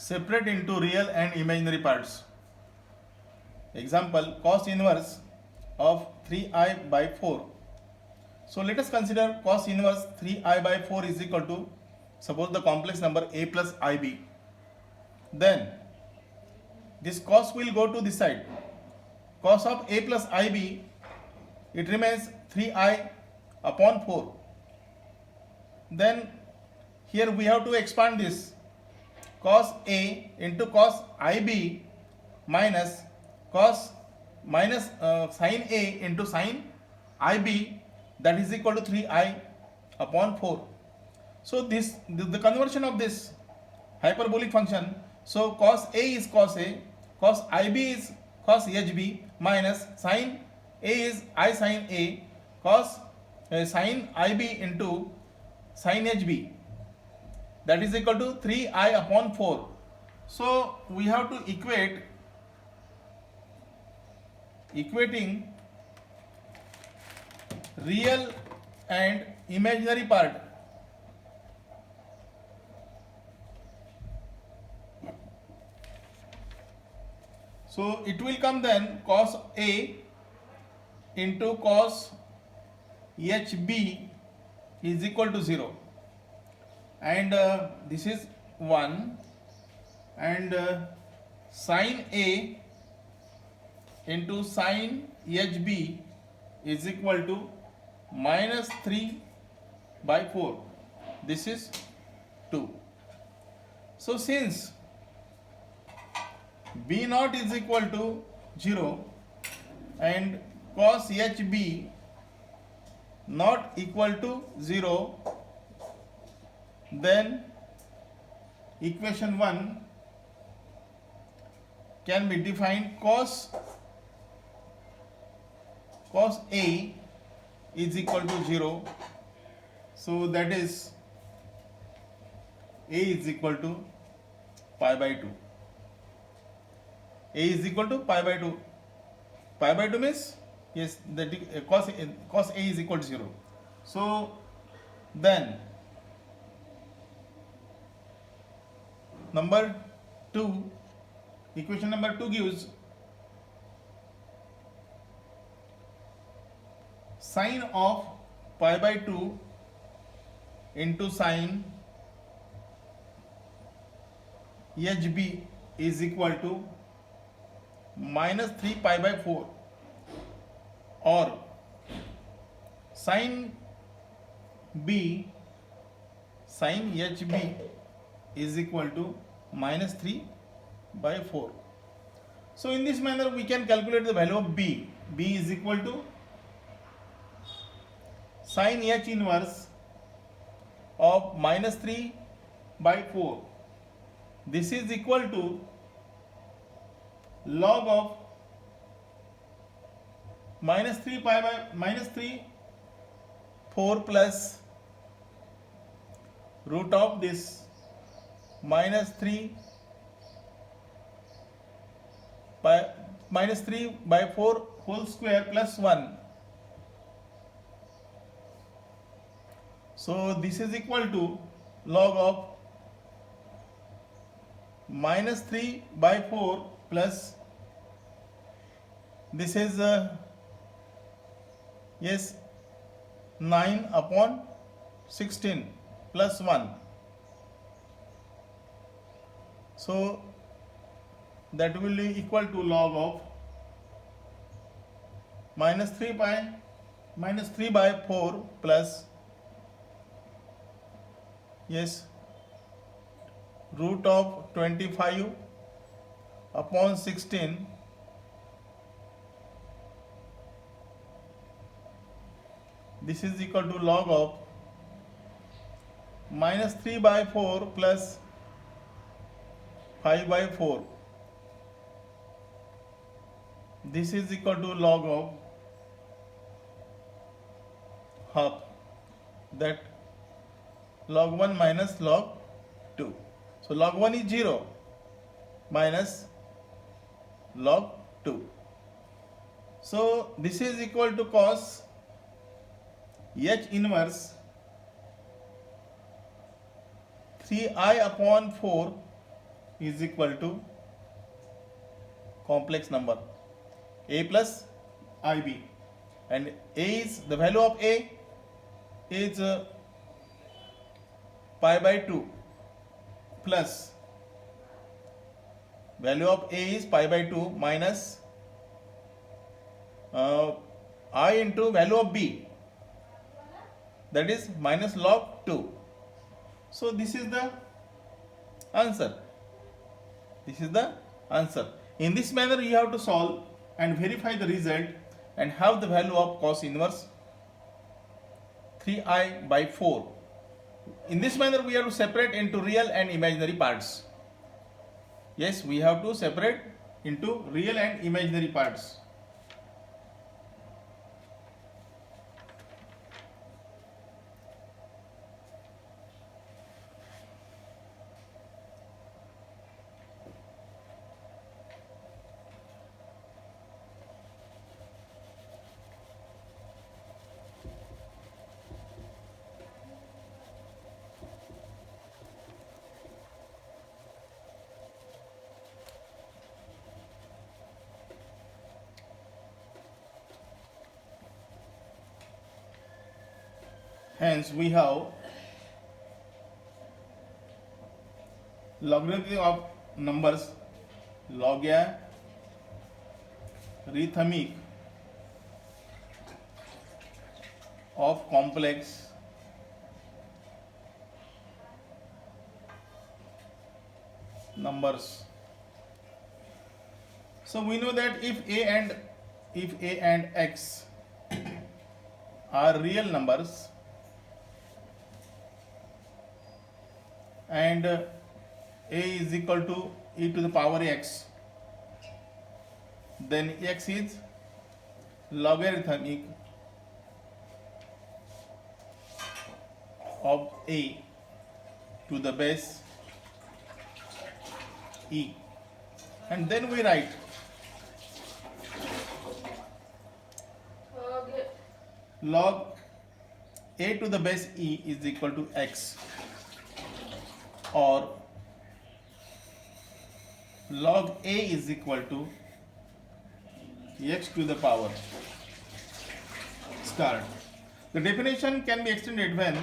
separate into real and imaginary parts. Example, cos inverse of 3i by 4. So let us consider cos inverse 3i by 4 is equal to, suppose the complex number a plus ib. Then this cos will go to this side. Cos of a plus ib, it remains 3i upon 4. Then here we have to expand this. Cos a into cos ib minus sin a into sin ib, that is equal to 3i upon 4. So this the conversion of this hyperbolic function. So cos a is cos a, cos ib is cos hb, minus sin a is I sin a, cos sin ib into sin hb, that is equal to 3i upon 4. So we have to equating real and imaginary part. So it will come then cos a into cos hb is equal to 0, and this is 1, and sin a into sin hb is equal to minus 3 by 4. This is 2. So since b naught is equal to 0 and cos hb not equal to 0, then equation 1 can be defined. Cos a is equal to 0, so that is a is equal to pi by 2. A is equal to pi by 2. Pi by 2 means, yes, the cos a is equal to 0. So then number 2, equation number 2 gives sine of pi by 2 into sine hb is equal to minus 3 pi by 4, or sin b sin hb is equal to minus 3 by 4. So in this manner we can calculate the value of b. B is equal to sin h inverse of minus 3 by 4. This is equal to log of minus 3 pi by minus 3 4 plus root of this minus 3 by minus 3 by 4 whole square plus 1. So this is equal to log of minus 3 by 4 plus, this is yes, 9 upon 16 plus 1. So that will be equal to log of minus 3 by 4 plus, yes, root of 25 upon 16 this is equal to log of minus 3 by 4 plus 5 by 4. This is equal to log of half, that log 1 minus log 2. So log 1 is 0 minus log 2. So this is equal to cos h inverse 3i upon 4 is equal to complex number a plus ib, and a is the value of a is pi by 2 plus value of a is pi by 2 minus I into value of b, that is minus log 2. So this is the answer. This is the answer. In this manner you have to solve and verify the result and have the value of cos inverse 3i by 4. In this manner we have to separate into real and imaginary parts. Yes, we have to separate into real and imaginary parts. Hence we have logarithm of numbers logarithmic of complex numbers. So we know that if a and x are real numbers and a is equal to e to the power x, then x is logarithmic of a to the base e, and then we write log a to the base e is equal to x, or log a is equal to x to the power star. The definition can be extended when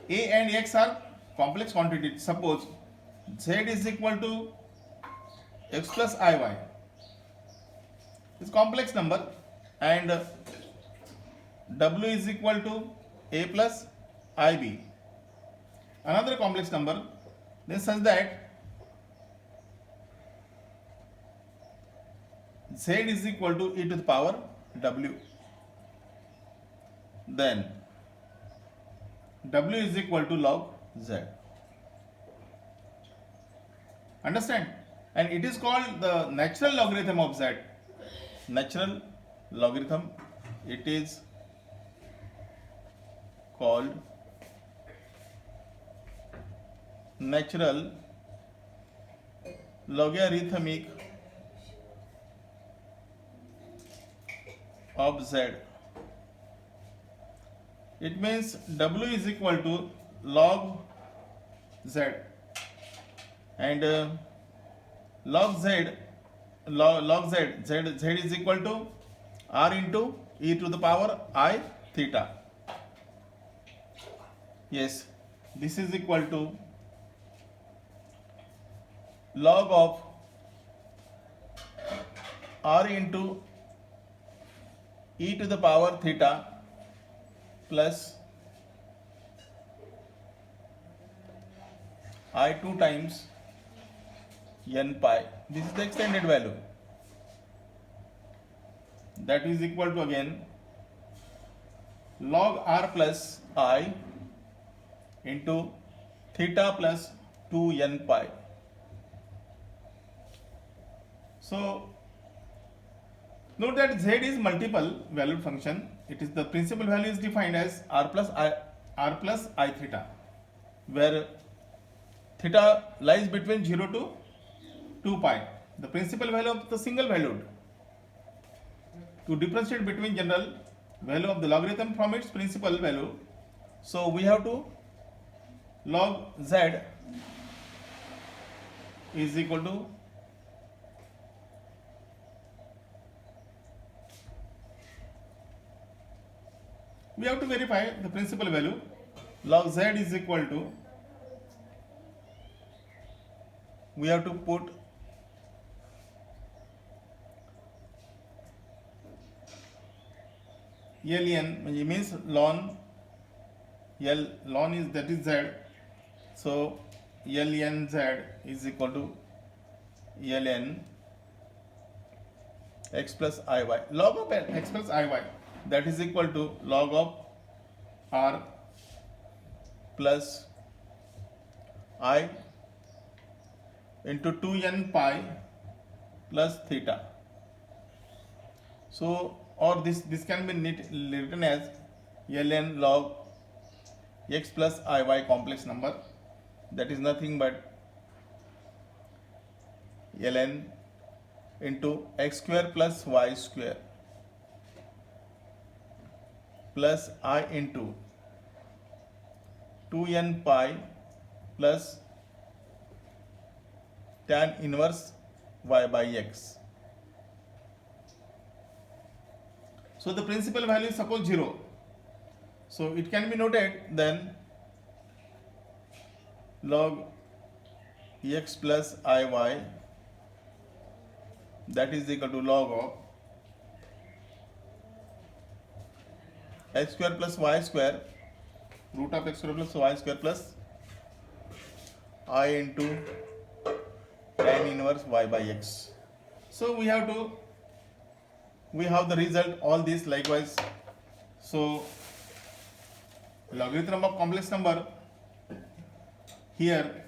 a and x are complex quantities. Suppose z is equal to x plus iy is complex number and w is equal to a plus ib, another complex number, then such that z is equal to e to the power w, then w is equal to log z. Understand? And it is called the natural logarithm of z. Natural logarithm, it is called natural logarithmic of z. It means w is equal to log z, and log z is equal to r into e to the power I theta. Yes, this is equal to log of r into e to the power theta plus I2 times n pi. This is the extended value. That is equal to again log r plus I into theta plus 2n pi. So note that z is multiple valued function. It is the principal value is defined as r plus I theta, where theta lies between 0 to 2 pi, the principal value of the single valued. To differentiate between general value of the logarithm from its principal value, so we have to log z is equal to we have to verify the principal value. Log z is equal to, we have to put ln, which means ln ln is, that is z, so ln z is equal to ln x plus iy, log of x plus iy, that is equal to log of r plus I into 2n pi plus theta. So, or this can be written as ln log x plus iy complex number, that is nothing but ln into x square plus y square plus I into 2n pi plus tan inverse y by x. So the principal value is suppose 0. So it can be noted then log x plus iy, that is equal to log of x square plus y square, root of x square plus y square plus I into tan inverse y by x. So we have the result, all this likewise. So logarithm of complex number, here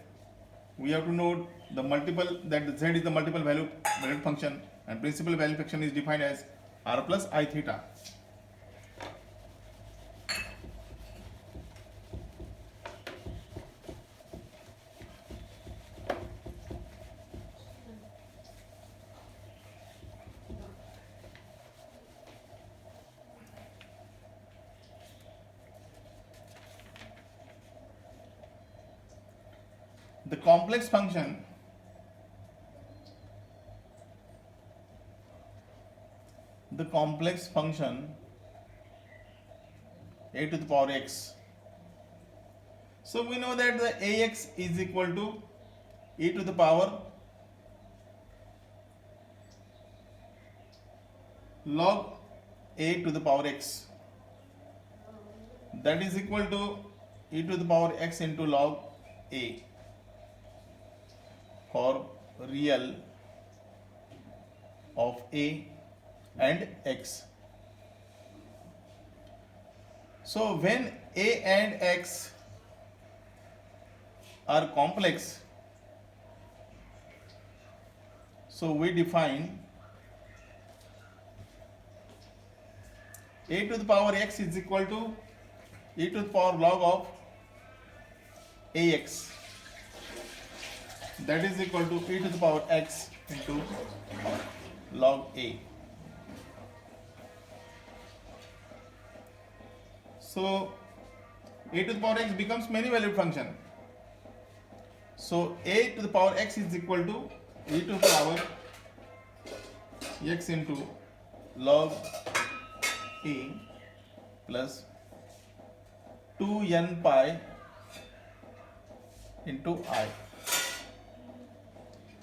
we have to note the multiple, that z is the multiple value function, and principal value function is defined as r plus I theta. The complex function a to the power x. So we know that the ax is equal to e to the power log a to the power x, that is equal to e to the power x into log a for real of a and x. So when a and x are complex, so we define a to the power x is equal to e to the power log of ax, that is equal to e to the power x into log a. So a to the power x becomes many valued function. So a to the power x is equal to e to the power x into log a plus 2n pi into I.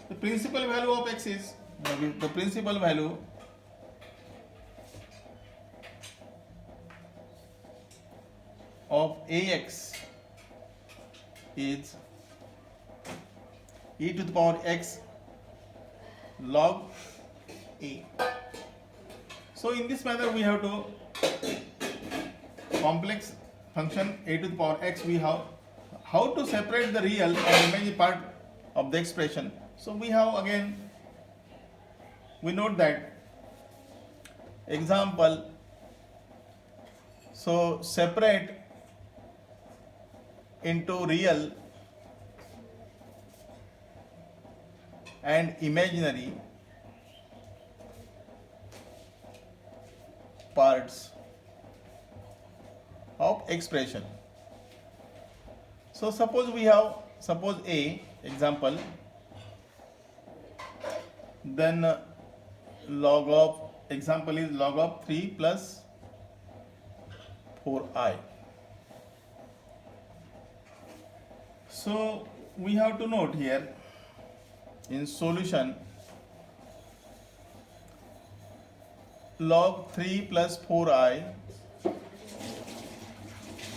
The principal value of x is, the principal value of ax is e to the power x log a. So in this manner we have to complex function a to the power x, we have how to separate the real and imaginary part of the expression. So we have again, we note that example, so separate into real and imaginary parts of expression. So suppose we have, suppose a example, then log of, example is log of 3 plus 4i. So we have to note here in solution, log 3 plus 4i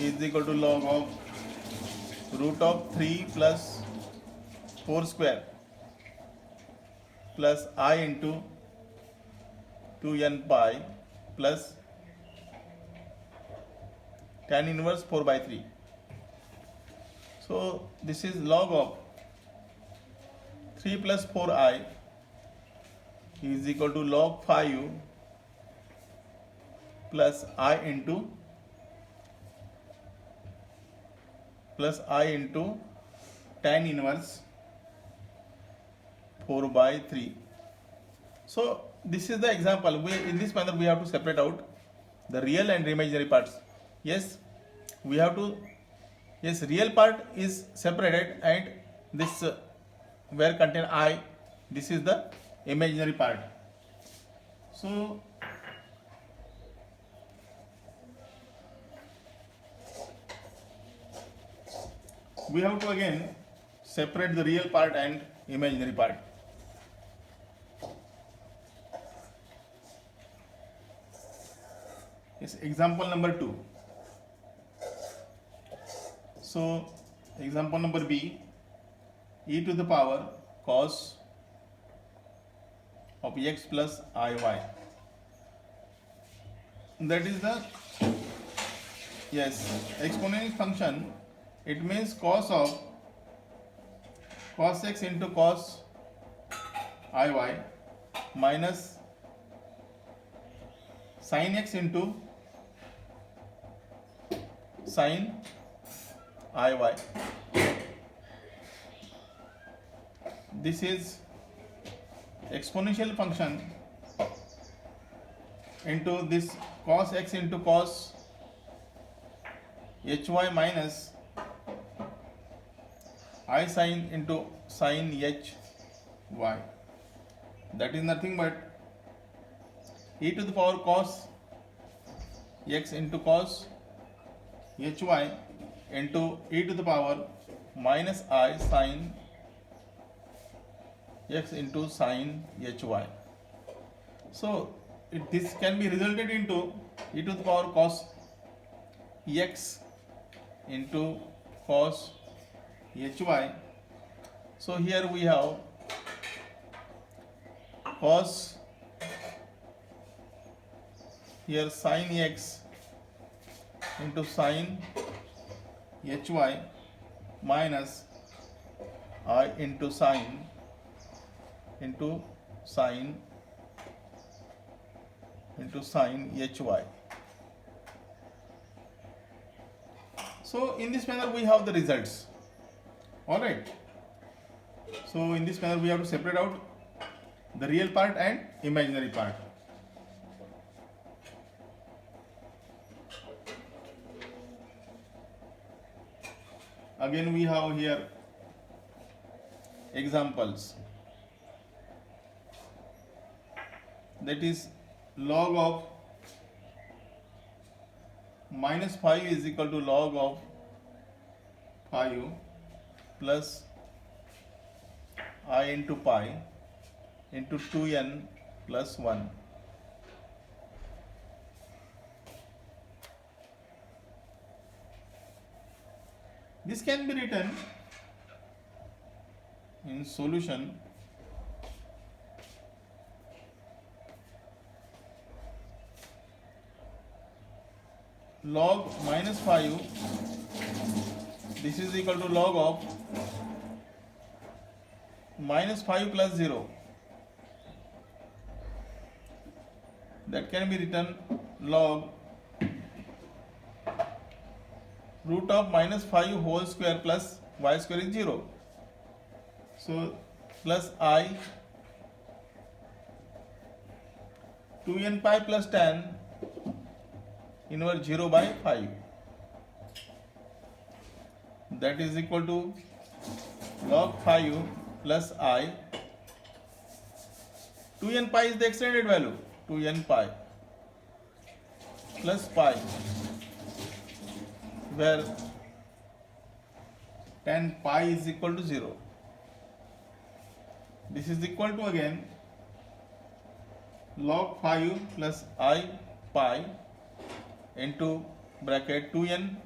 is equal to log of root of 3 plus 4 square plus I into 2n pi plus tan inverse 4 by 3. So this is log of 3 plus 4i is equal to log 5 plus I into tan inverse 4 by 3. So this is the example. In this manner we have to separate out the real and imaginary parts. Yes, we have to, yes, real part is separated, and this where contain I, this is the imaginary part. So we have to again separate the real part and imaginary part. Yes, example number 2. So example number B, e to the power cos of x plus iy. That is the, yes, exponential function. It means cos x into cos iy minus sin x into sin iy. This is exponential function into this cos x into cos hy minus I sin into sin hy. That is nothing but e to the power cos x into cos hy into e to the power minus I sin x into sin hy. So this can be resulted into e to the power cos x into cos hy. So here we have cos, here sin x into sin hy minus I into sin hy. So in this manner we have the results. Alright. So in this manner we have to separate out the real part and imaginary part. Again we have here examples. That is log of minus 5 is equal to log of 5 plus I into pi into 2n plus 1. This can be written in solution log minus 5, this is equal to log of minus 5 plus 0. That can be written log root of minus 5 whole square plus y square is 0. So plus I 2n pi plus tan inverse 0 by 5. That is equal to log 5 plus I 2n pi is the extended value. 2n pi plus pi, where tan pi is equal to 0. This is equal to again log 5 plus I pi into bracket 2n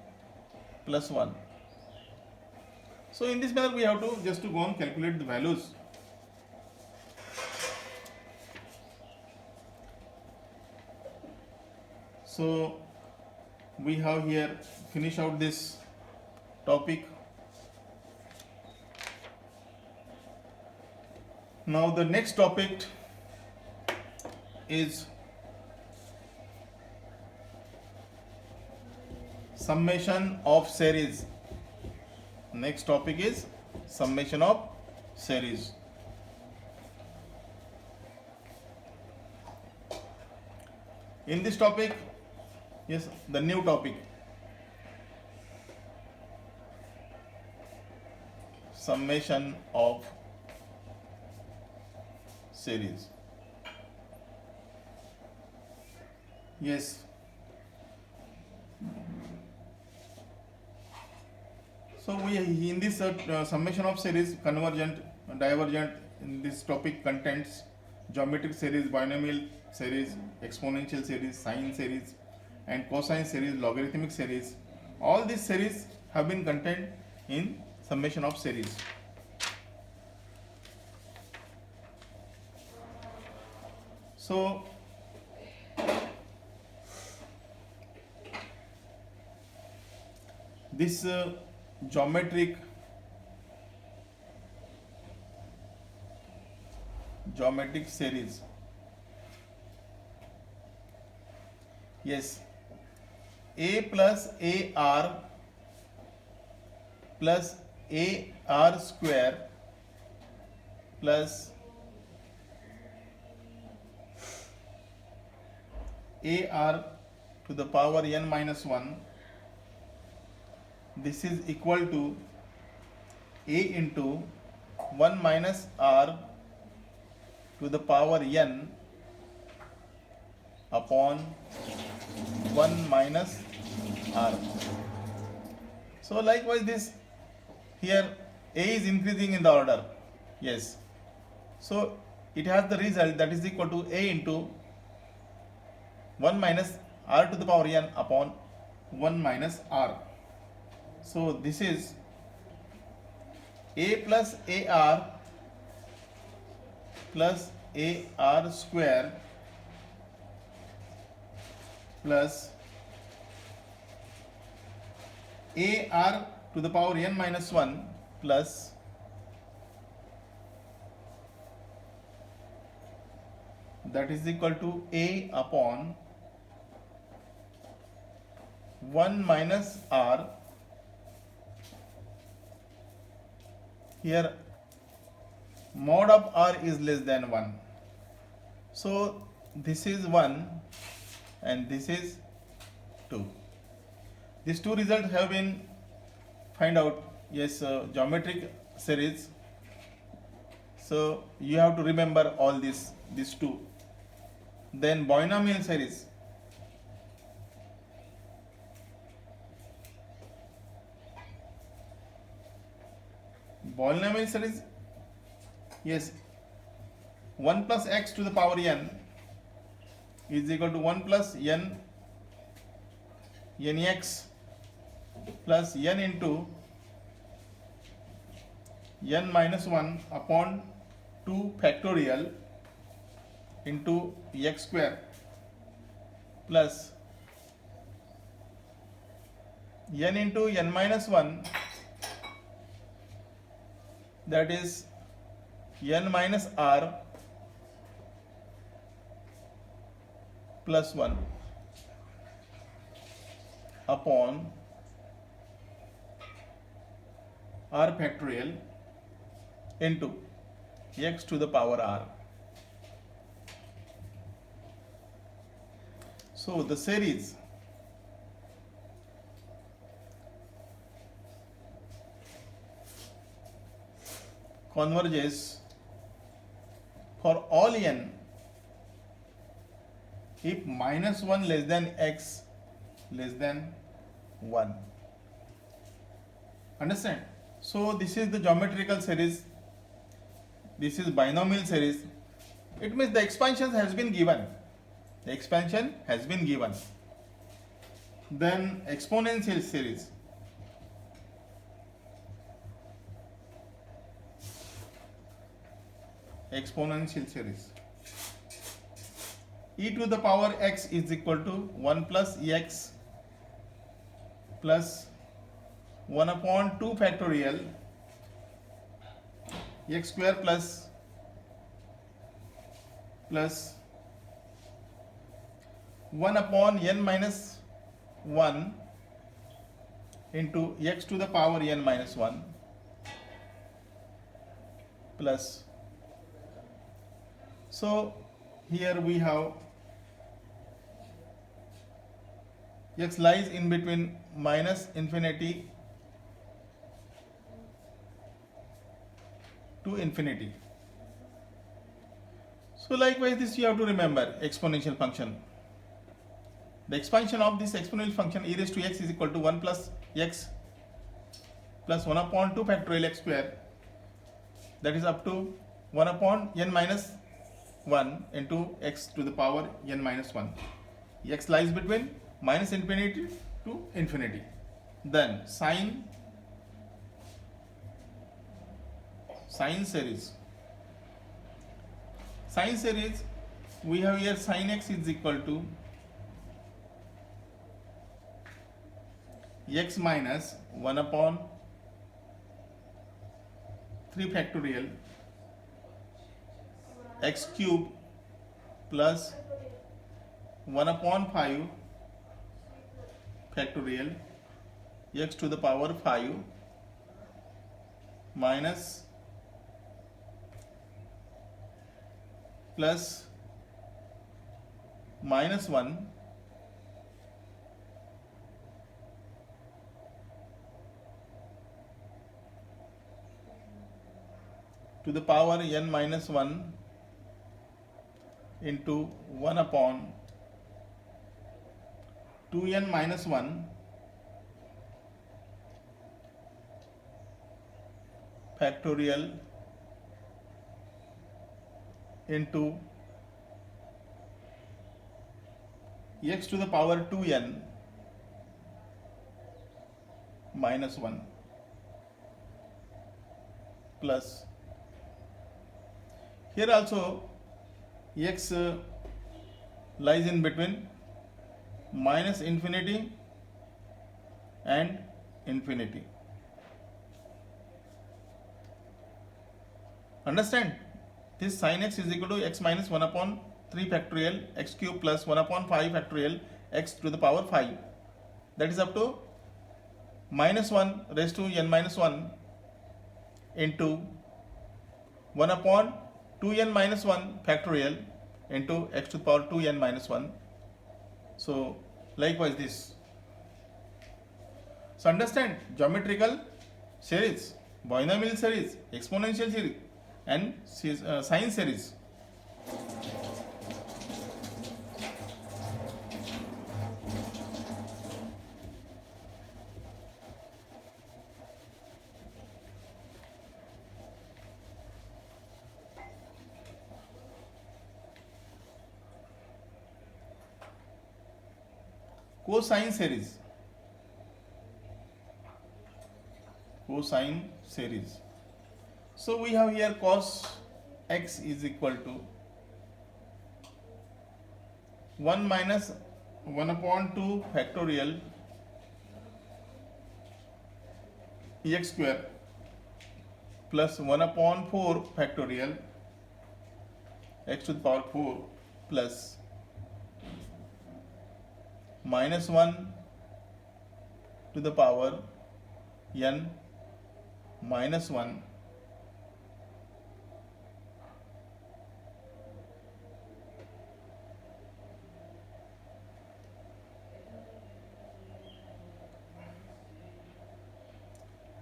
plus 1. So in this manner we have to just to go and calculate the values. So we have here finish out this topic. Now the next topic is summation of series. Next topic is summation of series. In this topic, yes, the new topic, summation of series. Yes. So we in this summation of series, convergent, divergent, in this topic contains geometric series, binomial series, exponential series, sine series, and cosine series, logarithmic series. All these series have been contained in summation of series. So this geometric series, yes, a plus ar plus ar square plus ar to the power n minus 1, this is equal to a into 1 minus r to the power n upon 1 minus r. So likewise this here a is increasing in the order, yes, so it has the result that is equal to a into 1 minus r to the power n upon 1 minus r. So this is a plus ar plus ar square plus ar to the power n minus 1 plus that is equal to a upon 1 minus r. Here mod of r is less than 1. So this is 1 and this is 2. These two results have been find out, yes, geometric series. So you have to remember all these two. Then binomial series. Binomial series, yes, 1 plus x to the power n is equal to 1 plus nx plus n into n minus 1 upon 2 factorial into x square plus n into n minus 1, that is n minus r plus 1 upon r factorial into x to the power r. So the series converges for all n if minus 1 less than x less than 1. Understand? So this is the geometrical series, this is binomial series. It means the expansion has been given, the expansion has been given. Then exponential series. Exponential series. E to the power x is equal to 1 plus x plus 1 upon 2 factorial x square plus 1 upon n minus 1 into x to the power n minus 1 plus. So here we have x lies in between minus infinity to infinity. So likewise this you have to remember, exponential function. The expansion of this exponential function e raised to x is equal to 1 plus x plus 1 upon 2 factorial x square, that is up to 1 upon n minus 1 into x to the power n minus 1. X lies between minus infinity to infinity. Then sine series. Sine series, we have here sin x is equal to x minus 1 upon 3 factorial x cube plus 1 upon 5 factorial x to the power 5 minus plus minus 1 to the power n minus 1 into 1 upon 2n minus 1 factorial into x to the power 2n minus 1 plus, here also x lies in between minus infinity and infinity. Understand? This sin x is equal to x minus 1 upon 3 factorial x cube plus 1 upon 5 factorial x to the power 5, that is up to minus 1 raised to n minus 1 into 1 upon 2n minus 1 factorial into x to the power 2n minus 1. So likewise this. So understand, geometrical series, binomial series, exponential series and sine series. Cosine series. Cosine series. So we have here cos x is equal to 1 minus 1 upon 2 factorial x square plus 1 upon 4 factorial x to the power 4 plus minus 1 to the power n minus 1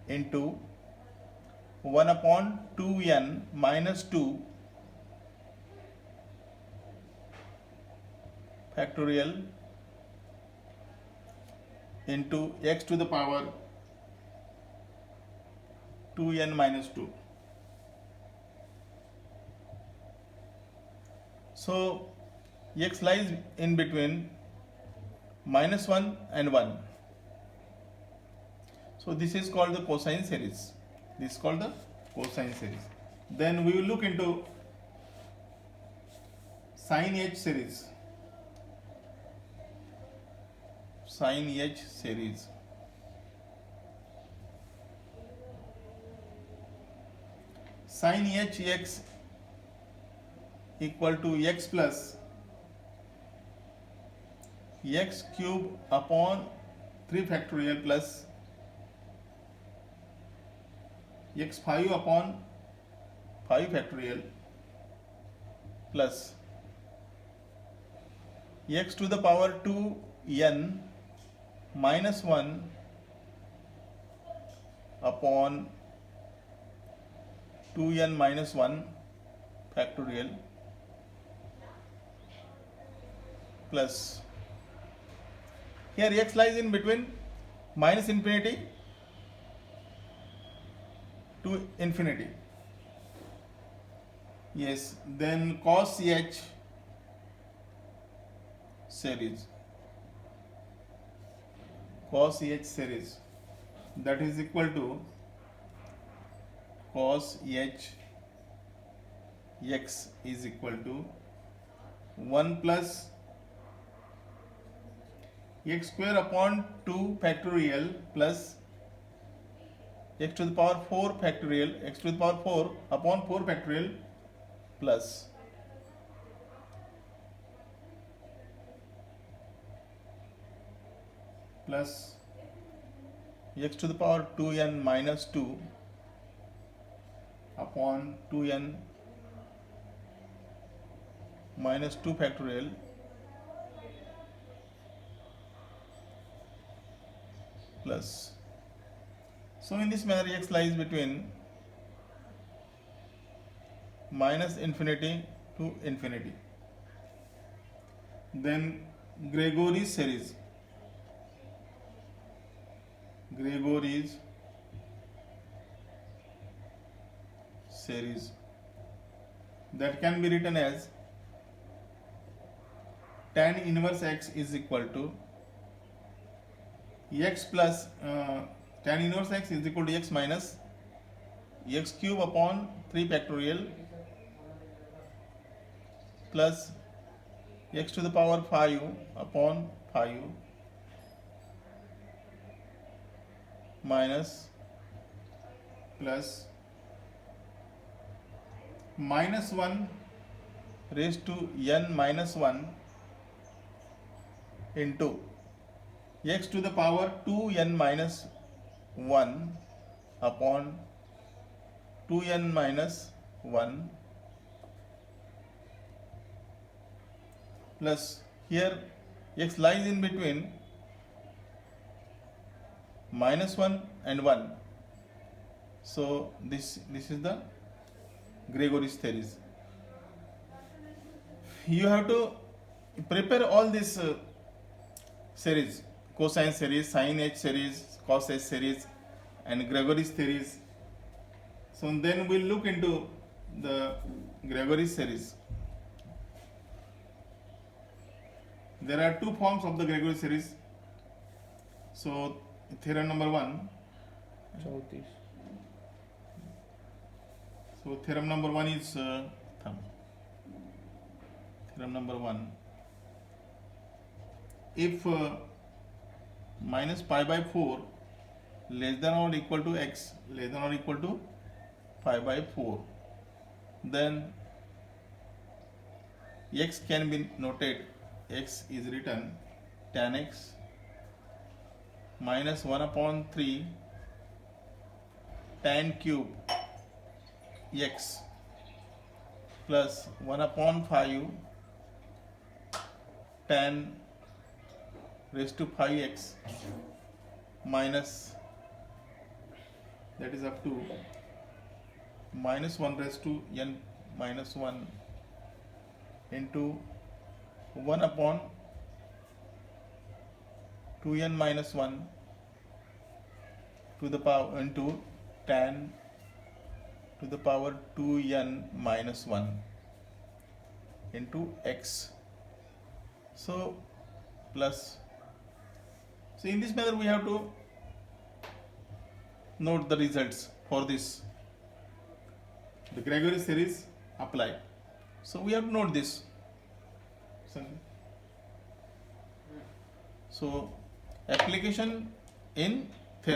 into 1 upon 2n minus 2 factorial into x to the power 2n minus 2. So x lies in between minus 1 and 1. So this is called the cosine series. This is called the cosine series. Then we will look into sin h series. Sin h series. Sin h x equal to x plus x cube upon 3 factorial plus x5 upon 5 factorial plus x to the power 2n minus 1 upon 2n minus 1 factorial plus, here x lies in between minus infinity to infinity. Yes, then cos h series, cos h series, that is equal to cos h x is equal to 1 plus x square upon 2 factorial plus x to the power 4 factorial, x to the power 4 upon 4 factorial plus x to the power 2n minus 2 upon 2n minus 2 factorial plus. So in this manner x lies between minus infinity to infinity. Then Gregory's series, Gregory's series, that can be written as tan inverse x is equal to x plus tan inverse x is equal to x minus x cube upon 3 factorial plus x to the power 5 upon 5 minus plus minus 1 raised to n minus 1 into x to the power 2n minus 1 upon 2n minus 1 plus, here x lies in between minus 1 and 1. So this is the Gregory's theories. You have to prepare all this series, cosine series, sin h series, cos h series, and Gregory's theories. So then we'll look into the Gregory's series. There are two forms of the Gregory series. So theorem number 1. So theorem number 1 is theorem number 1. If minus pi by 4 less than or equal to x less than or equal to pi by 4, then x can be noted, x is written tan x minus 1 upon 3 tan cube x plus 1 upon 5 tan raised to 5x minus, that is up to minus 1 raised to n minus 1 into 1 upon 2n minus 1 to the power into tan to the power 2n minus 1 into x. So plus, so in this manner we have to note the results for this. The Gregory series apply. So we have to note this. So application in